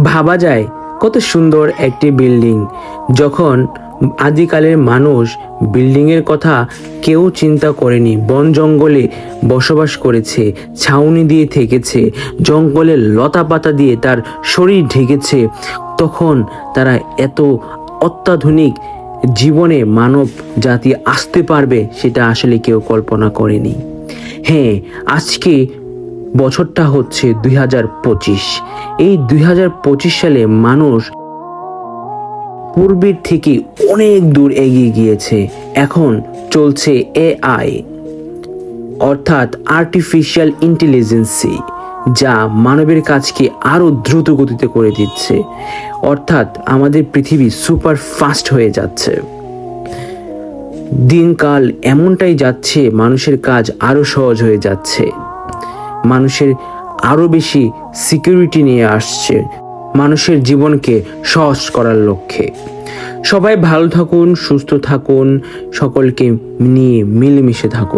ভাবা যায় কত সুন্দর একটি বিল্ডিং, যখন আদিকালের মানুষ বিল্ডিংয়ের কথা কেউ চিন্তা করেনি, বন জঙ্গলে বসবাস করেছে, ছাউনি দিয়ে থেকেছে, জঙ্গলের লতা পাতা দিয়ে তার শরীর ঢেকেছে, তখন তারা এত অত্যাধুনিক জীবনে মানব জাতি আসতে পারবে সেটা আসলে কেউ কল্পনা করেনি। হ্যাঁ, আজকে বছরটা হচ্ছে 2025। এই 2025 সালে মানুষ পূর্বের থেকে অনেক দূর এগিয়ে গিয়েছে। এখন চলছে এআই, অর্থাৎ আর্টিফিশিয়াল ইন্টেলিজেন্সি, যা মানবের কাজকে আরো দ্রুত গতিতে করে দিচ্ছে। অর্থাৎ আমাদের পৃথিবী সুপার ফাস্ট হয়ে যাচ্ছে। দিনকাল এমনটাই যাচ্ছে, মানুষের কাজ আরো সহজ হয়ে যাচ্ছে, মানুষের আরো বেশি সিকিউরিটি নিয়ে আসছে মানুষের জীবনকে সহজ করার লক্ষ্যে। সবাই ভালো থাকুন, সুস্থ থাকুন, সকলকে নিয়ে মিলেমিশে থাকুন।